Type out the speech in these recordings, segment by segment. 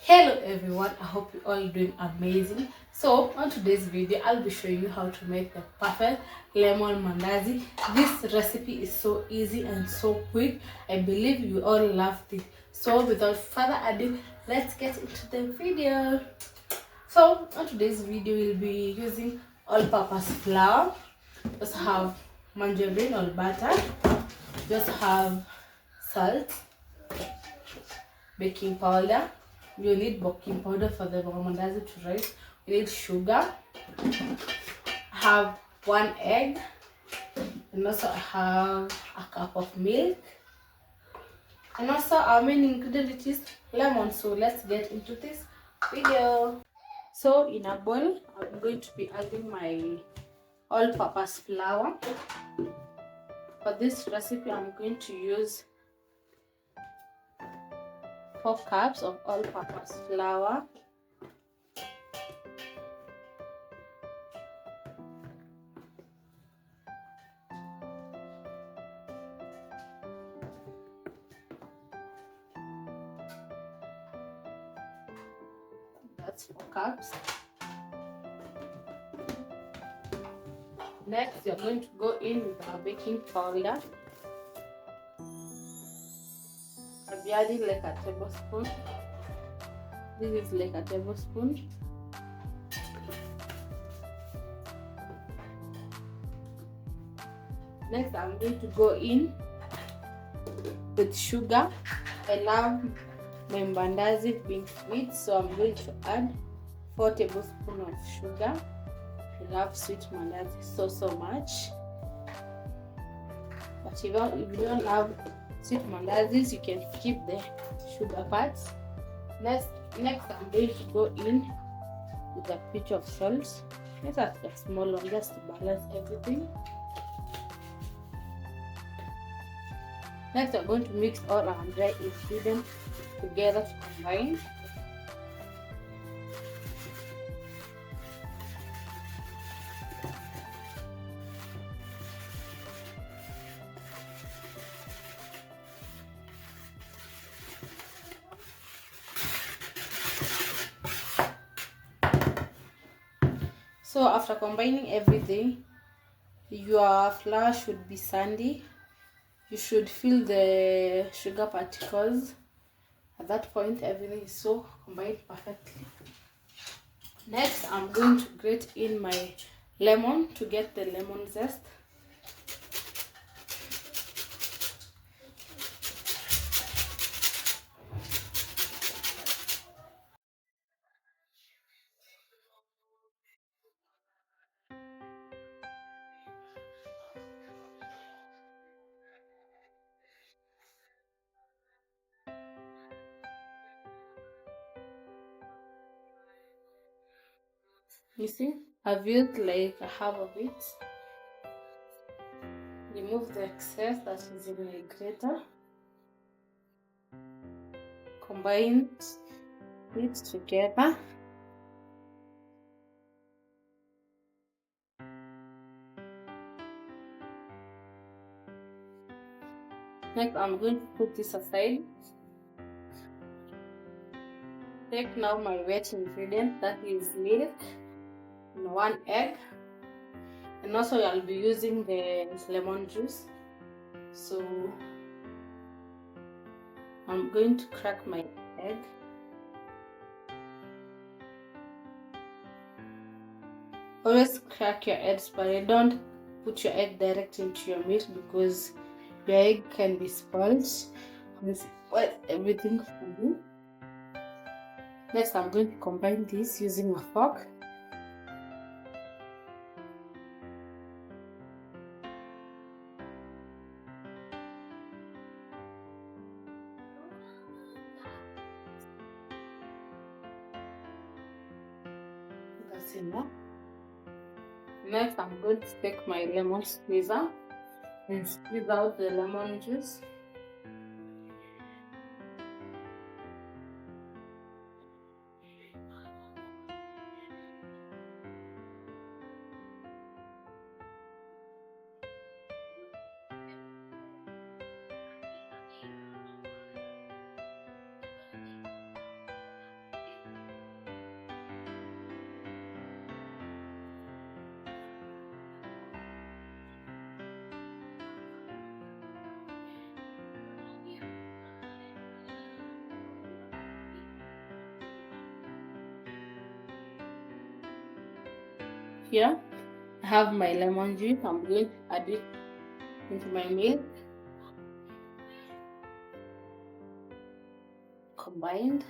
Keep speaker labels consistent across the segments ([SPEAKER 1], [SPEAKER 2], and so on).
[SPEAKER 1] Hello everyone, I hope you're all doing amazing. So on today's video I'll be showing you how to make the perfect lemon mandazi. This recipe is so easy and so quick. I believe you all love this. So without further ado, let's get into the video. So on today's video we'll be using all-purpose flour. Just have margarine or butter. Just have salt, baking powder. You need baking powder for the mandazi to rise. You need sugar. Have one egg, and also I have a cup of milk. And also our main ingredient is lemon. So let's get into this video. So in a bowl, I'm going to be adding my all-purpose flour. For this recipe, I'm going to use 4 cups of all-purpose flour. That's 4 cups. Next, you're going to go in with our baking powder. I'll be adding like a tablespoon. This is like a tablespoon. Next, I'm going to go in with sugar. I love my mandazi being sweet, so I'm going to add 4 tablespoons of sugar. I love sweet mandazi so much. But if you don't love sweet mandazis, you can skip the sugar parts. Next I'm going to go in with a pinch of salt. Let's add a small one just to balance everything. Next, we're going to mix all our dry ingredients together to combine. So after combining everything, your flour should be sandy. You should feel the sugar particles. At that point, everything is so combined perfectly. Next, I'm going to grate in my lemon to get the lemon zest. You see, I've used like a half of it. Remove the excess that is in the grater. Combine it together. Next, I'm going to put this aside. Take now my wet ingredient, that is milk and 1 egg. And also I'll be using the lemon juice. So I'm going to crack my egg. Always crack your eggs, but don't put your egg direct into your milk because your egg can be spoiled and spoil everything for you. Next, I'm going to combine this using a fork. That's enough. Next, I'm going to take my lemon squeezer and squeeze out the lemon juice. Here I have my lemon juice. I'm going to add it into my milk. Combined.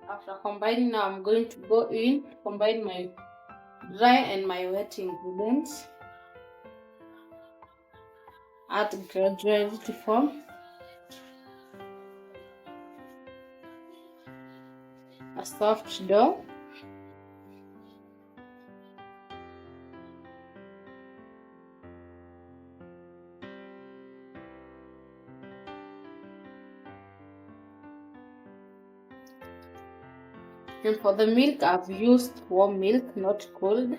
[SPEAKER 1] After combining, now I'm going to go in, combine my dry and my wet ingredients. Add gradually to form a soft dough. And for the milk, I've used warm milk, not cold.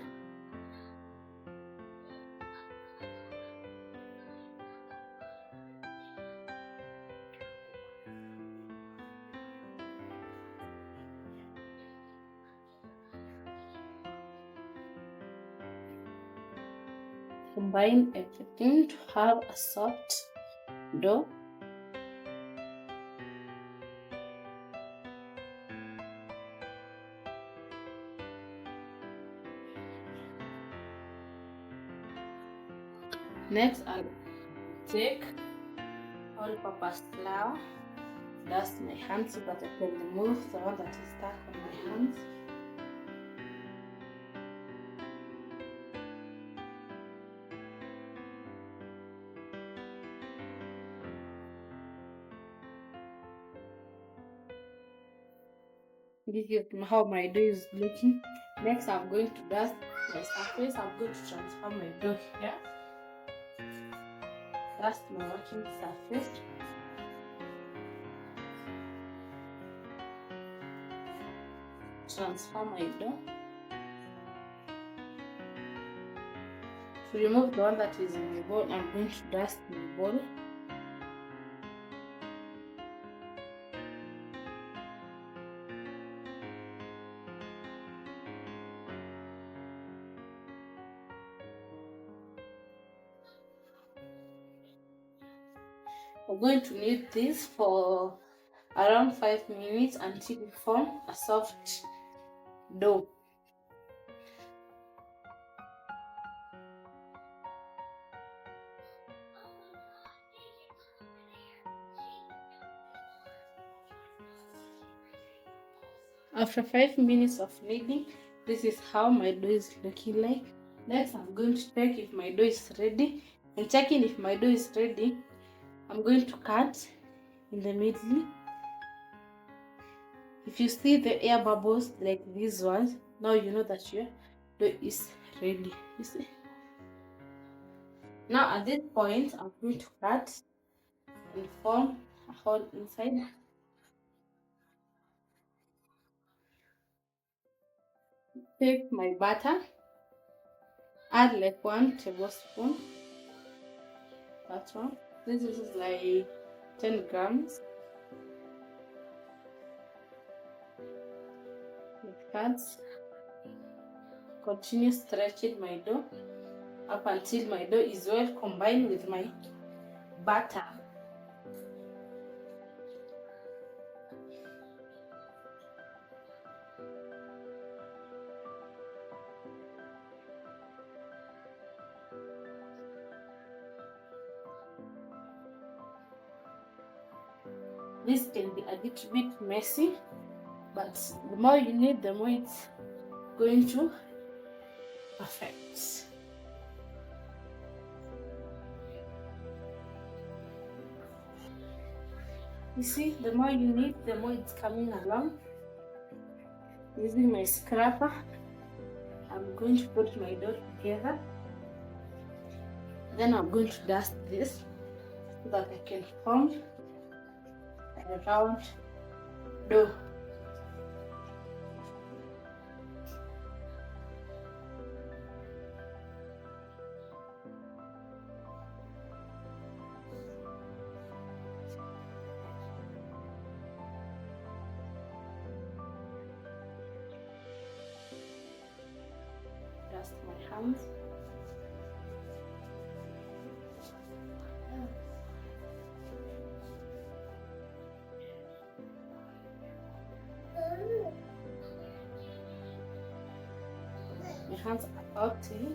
[SPEAKER 1] Combine everything to have a soft dough. Next, I'll take all-purpose flour, dust my hands so that I can remove the one that is stuck on my hands. This is how my dough is looking. Next, I'm going to dust my surface. I'm going to transfer my dough here. Dust my working surface. Transfer my dough. To remove the one that is in the bowl, I'm going to dust my bowl. We're going to knead this for around 5 minutes until we form a soft dough. After 5 minutes of kneading, this is how my dough is looking like. Next, I'm going to check if my dough is ready. And checking if my dough is ready, I'm going to cut in the middle. If you see the air bubbles like these ones, now you know that your dough is ready. You see? Now at this point, I'm going to cut and form a hole inside. Take my butter, add like 1 tablespoon. That's one. This is like 10 grams. It cuts. Continue stretching my dough up until my dough is well combined with my butter. This can be a little bit messy, but the more you knead, the more it's going to perfect. You see, the more you knead, the more it's coming along. Using my scraper, I'm going to put my dough together. Then I'm going to dust this so that I can form a round dough. Dust my hands. hands are dirty.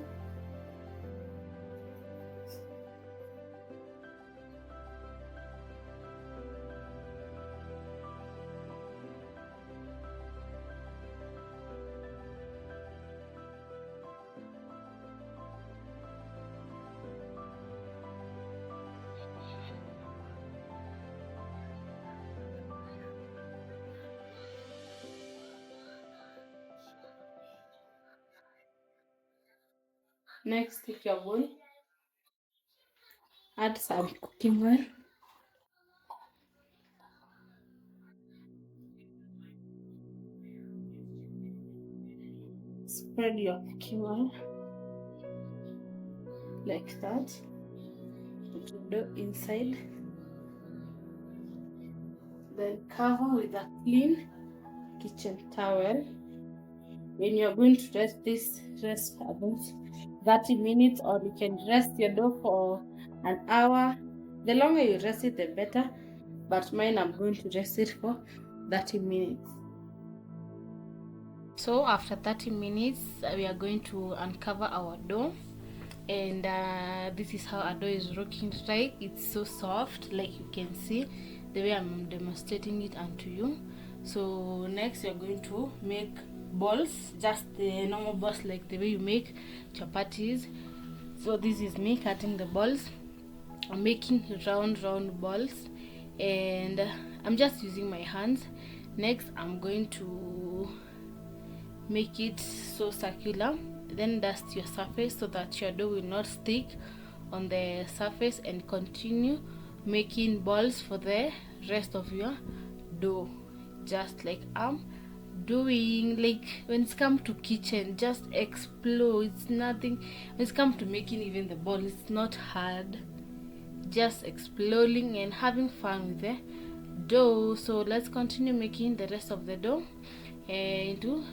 [SPEAKER 1] Next, take your bowl, add some cooking oil, spread your cooking oil like that, put the dough inside, then cover with a clean kitchen towel. When you're going to rest about 30 minutes, or you can rest your dough for an hour. The longer you rest it, the better, but mine, I'm going to rest it for 30 minutes. So after 30 minutes, we are going to uncover our dough, and this is how our dough is looking like. It's so soft, like you can see the way I'm demonstrating it unto you. So next, you're going to make balls, just the normal balls like the way you make chapatis. So this is me cutting the balls. I'm making round balls, and I'm just using my hands. Next, I'm going to make it so circular, then dust your surface so that your dough will not stick on the surface, and continue making balls for the rest of your dough, just like I'm doing. Like when it's come to kitchen, just explore. It's nothing. When it's come to making even the ball, it's not hard, just exploring and having fun with the dough. So let's continue making the rest of the dough into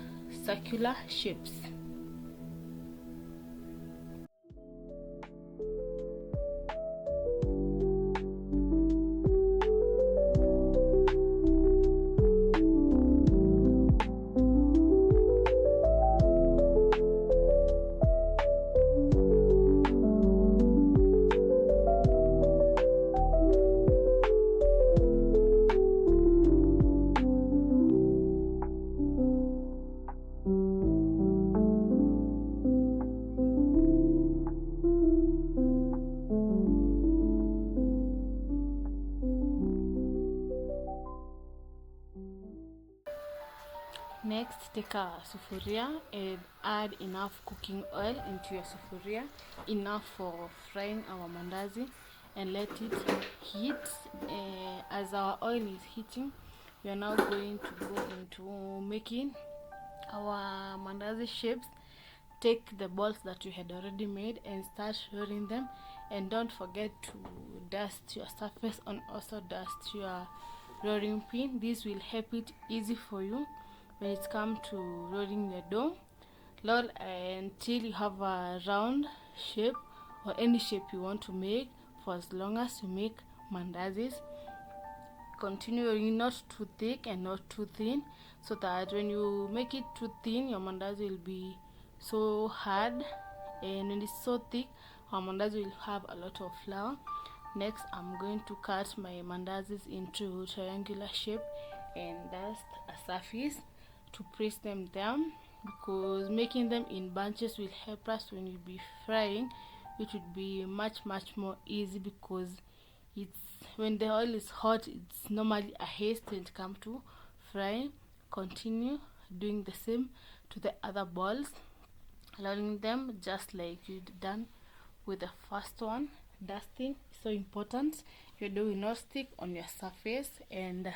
[SPEAKER 1] circular shapes. Next, take a sufuria and add enough cooking oil into your sufuria, enough for frying our mandazi, and let it heat. As our oil is heating, we are now going to go into making our mandazi shapes. Take the balls that you had already made and start rolling them, and don't forget to dust your surface and also dust your rolling pin. This will help it easy for you when it comes to rolling the dough. Roll until you have a round shape or any shape you want to make, for as long as you make mandazis. Continue rolling, not too thick and not too thin, so that when you make it too thin, your mandazi will be so hard, and when it's so thick, our mandazi will have a lot of flour. Next, I'm going to cut my mandazis into triangular shape and dust a surface to press them down, because making them in bunches will help us when you be frying. It would be much more easy, because it's when the oil is hot, it's normally a haste when it comes to frying. Continue doing the same to the other balls, allowing them just like you'd done with the first one. Dusting is so important. Your dough will not stick on your surface, and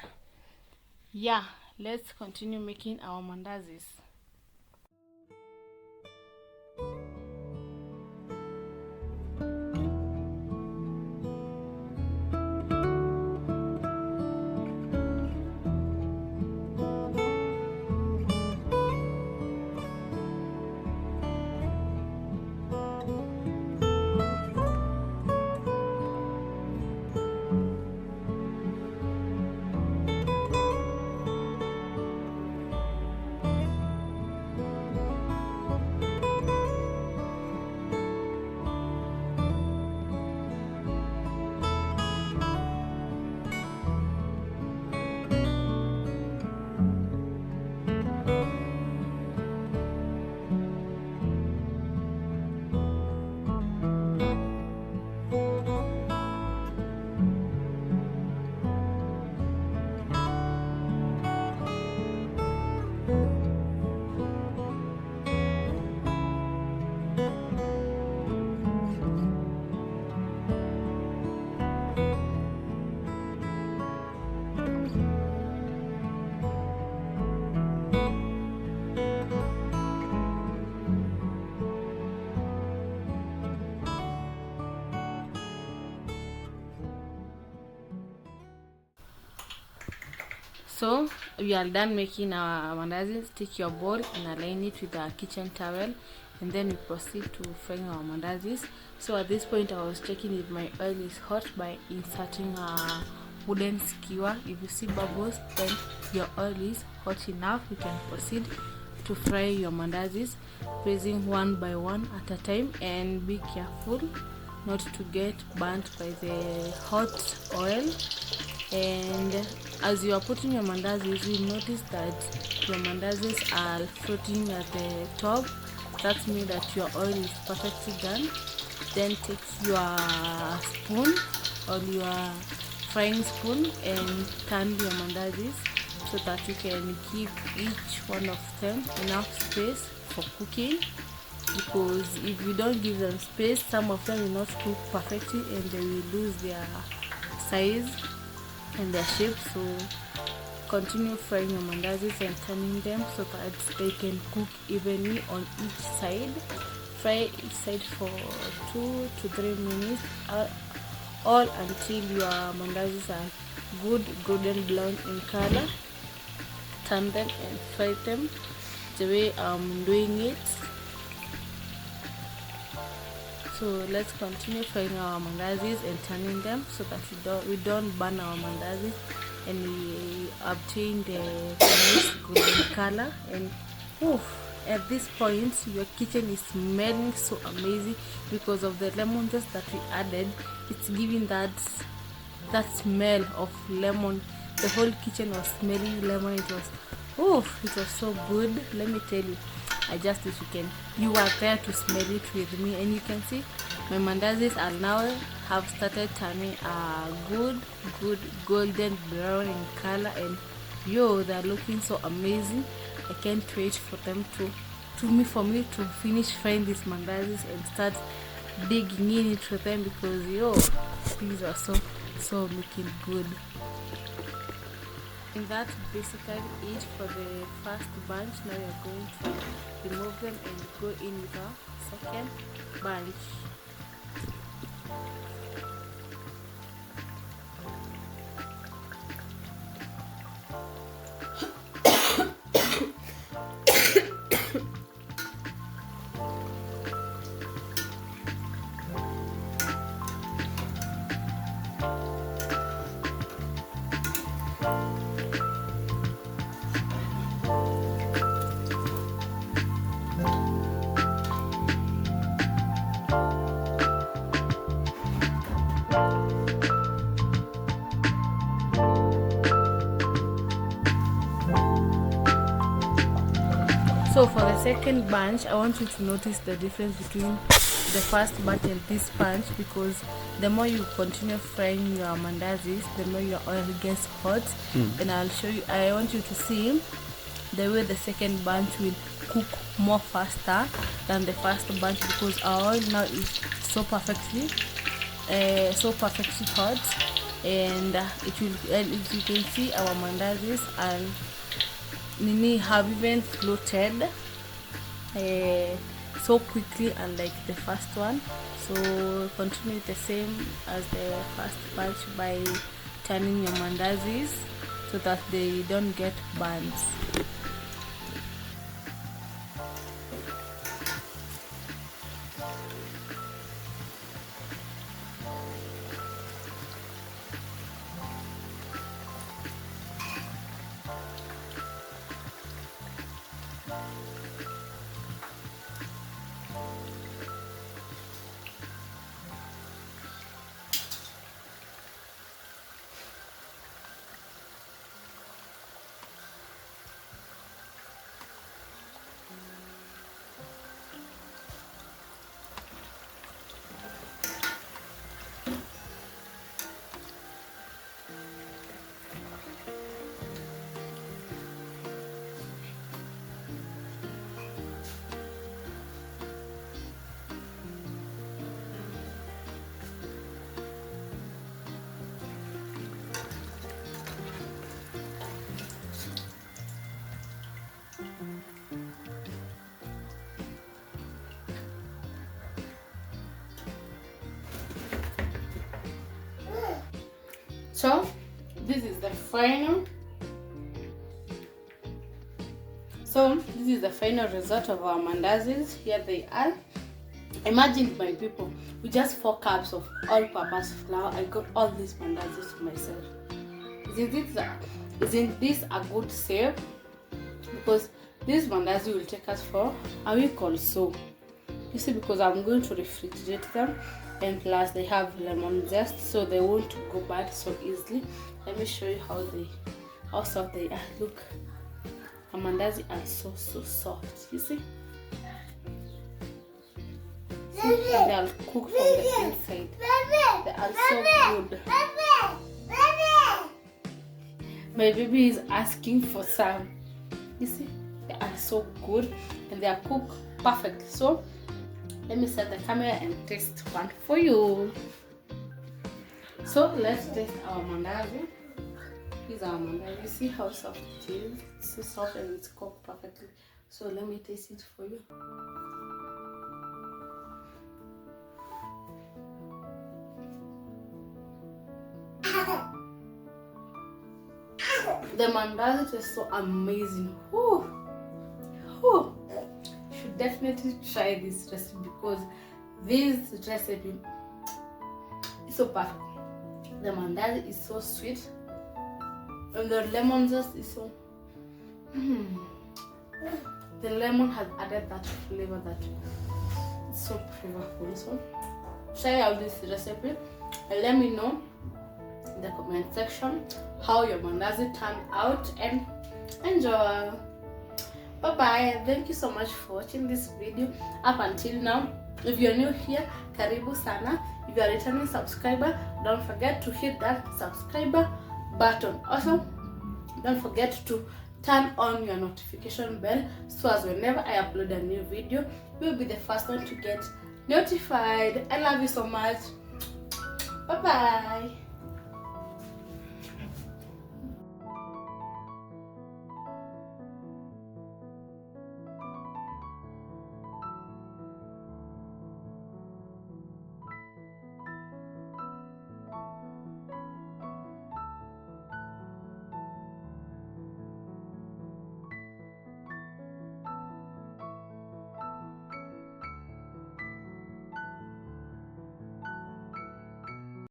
[SPEAKER 1] yeah, let's continue making our mandazis. So we are done making our mandazis. Take your bowl and align it with our kitchen towel, and then we proceed to frying our mandazis. So at this point I was checking if my oil is hot by inserting a wooden skewer. If you see bubbles, then your oil is hot enough. You can proceed to fry your mandazis, pressing one by one at a time, and be careful not to get burnt by the hot oil. And as you are putting your mandazis, you notice that your mandazis are floating at the top. That means that your oil is perfectly done. Then take your spoon or your frying spoon and turn your mandazis so that you can give each one of them enough space for cooking, because if you don't give them space, some of them will not cook perfectly and they will lose their size and their shape. So continue frying your mandazis and turning them so that they can cook evenly on each side. Fry each side for 2 to 3 minutes, all until your mandazis are good golden brown in color. Turn them and fry them the way I'm doing it. So let's continue frying our mandazis and turning them so that we don't burn our mandazis and we obtain the nice golden color. And at this point your kitchen is smelling so amazing because of the lemon juice that we added. It's giving that smell of lemon. The whole kitchen was smelling lemon. It was so good. Let me tell you, I just wish you were there to smell it with me. And you can see my mandazis are now have started turning a good golden brown in color, and they're looking so amazing. I can't wait for them for me to finish frying these mandazis and start digging in it with them, because these are so looking good. And that's basically it for the first bunch. Now we are going to remove them and go in with our second bunch. So for the second bunch, I want you to notice the difference between the first bunch and this bunch, because the more you continue frying your mandazis, the more your oil gets hot. And I want you to see the way the second bunch will cook more faster than the first bunch, because our oil now is so perfectly hot, and if you can see, our mandazis and have even floated so quickly, unlike the first one. So continue the same as the first batch by turning your mandazis so that they don't get burnt. So this is the final So this is the final result of our mandazis. Here they are. Imagine, my people, with just 4 cups of all-purpose flour, I got all these mandazis to myself. Isn't this a good save? Because this mandazi will take us for a week or so. You see, because I'm going to refrigerate them, and plus they have lemon zest, so they won't go bad so easily. Let me show you how soft they are. Look, our mandazi are so soft. You see? They are cooked from the inside. They are so good. My baby is asking for some. You see, they are so good and they are cooked perfectly. So let me set the camera and taste one for you. So let's taste our mandazi. This is our mandazi. You see how soft it is? It's so soft and it's cooked perfectly. So let me taste it for you. The mandazi is so amazing. Should definitely try this recipe because this recipe is so perfect. The mandazi is so sweet and the lemon zest is so the lemon has added that flavor that it's so flavorful. So try out this recipe and let me know in the comment section how your mandazi turned out, and enjoy. Bye bye. Thank you so much for watching this video up until now. If you're new here, karibu sana. If you're a returning subscriber, don't forget to hit that subscriber button. Also, don't forget to turn on your notification bell so as whenever I upload a new video, you'll be the first one to get notified. I love you so much. Bye bye.